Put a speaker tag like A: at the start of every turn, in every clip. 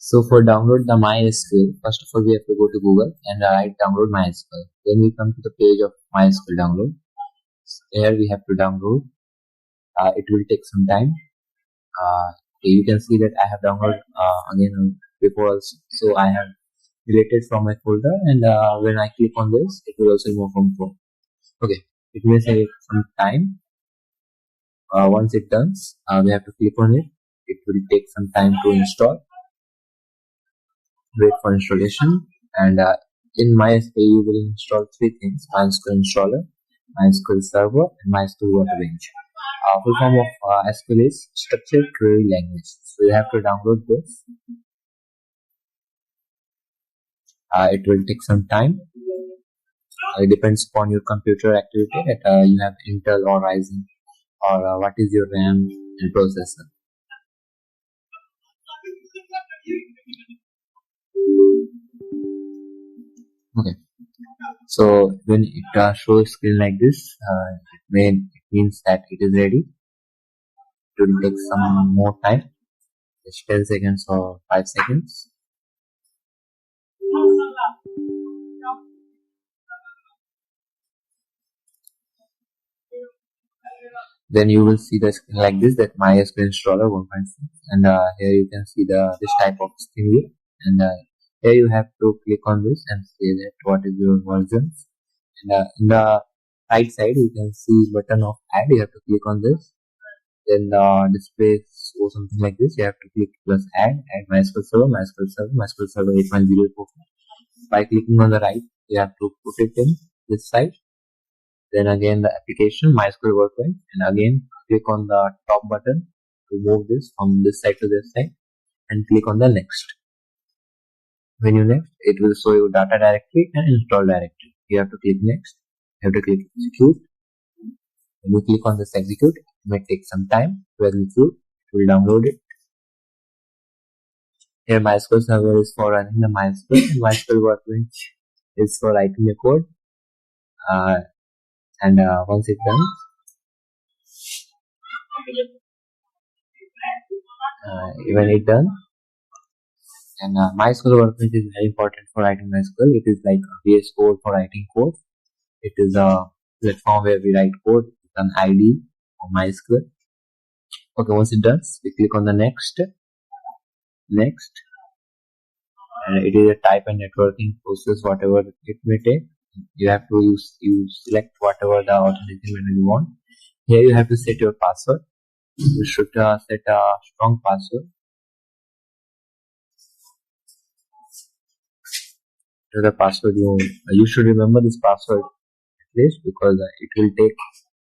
A: So for download the MySQL, first of all we have to go to Google and write download MySQL. Then we come to the page of MySQL download. Here we have to download. It will take some time. You can see that I have downloaded again before also. So I have deleted from my folder, and when I click on this, it will also remove from phone. Okay, it may take some time. Once it done, we have to click on it. It will take some time to install. Wait for installation, and in MySQL you will install three things: MySQL installer, MySQL server, and MySQL Workbench. Full form of SQL is structured query language. So you have to download this. It will take some time. It depends upon your computer activity that you have Intel or Ryzen, or what is your RAM and processor. Okay, so when it shows screen like this, it means that it is ready. It will take some more time, just 10 seconds or 5 seconds. Then you will see the screen like this, that MySQL installer 1.6, and here you can see this type of screen here, and here you have to click on this and say that what is your versions. And in the right side you can see button of add. You have to click on this. Then the display or something like this. You have to click plus add MySQL server, MySQL server 8.0.4. By clicking on the right, you have to put it in this side. Then again the application MySQL Workbench, and again click on the top button to move this from this side to this side, and click on the next. When you next, it will show you data directory and install directory. You have to click next. You have to click execute. When you click on this execute, it may take some time to execute. It will download it. Here MySQL server is for running the MySQL, and MySQL Workbench is for writing the code. And once it's done, when it's done, and MySQL Workbench is very important for writing MySQL. It is like a VS Code for writing code. It is a platform where we write code with an ID for MySQL. Okay, once it does, we click on the next, and it is a type and networking process, whatever it may take. You have to select whatever the authentication method you want. Here you have to set your password. You should set a strong password. To the password you should remember this password at least, because it will take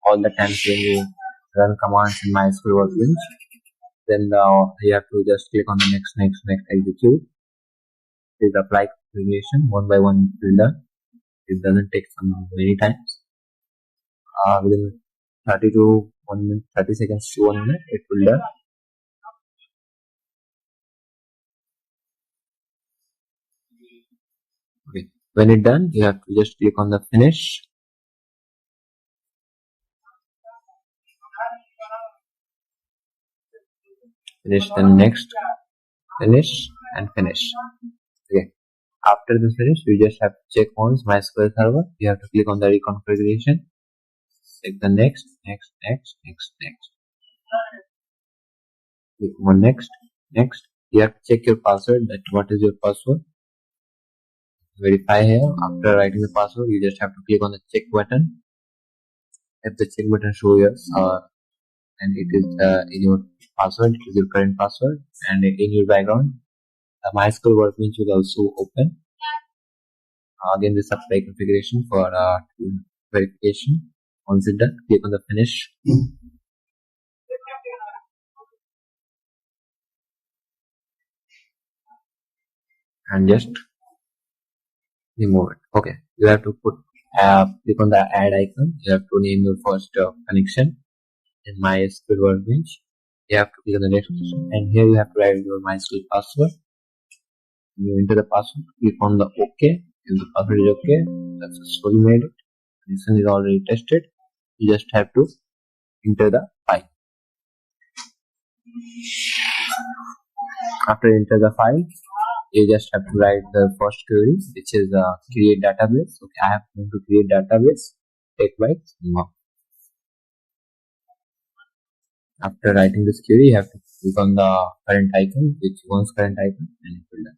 A: all the times when you run commands in MySQL Workbench. Then you have to just click on the next, execute. Please apply configuration one by one. It will done. It doesn't take many times. Within 30 seconds to 1 minute, it will done. Okay. When it's done, you have to just click on the finish. Finish, then next, finish, and finish. Okay. After this finish, you just have to check once MySQL server. You have to click on the reconfiguration. Check the next. Click on next. You have to check your password. That what is your password? Verify here. After writing the password, you just have to click on the check button. If the check button shows yes, and it is in your password, it is your current password, and in your background, the MySQL Workbench will also open. Again, this apply configuration for verification. Once it's done, click on the finish. And just remove it. Okay, you have to click on the add icon. You have to name your first connection in MySQL Workbench. You have to click on the next question, and here you have to write your MySQL password. You enter the password, click on the OK. If the password is OK, successfully made it. This one is already tested. You just have to enter the file. After you enter the file, you just have to write the first query, which is create database. Okay, I have to create database. Take bytes. After writing this query, you have to click on the current icon, which one's current icon, and it will done.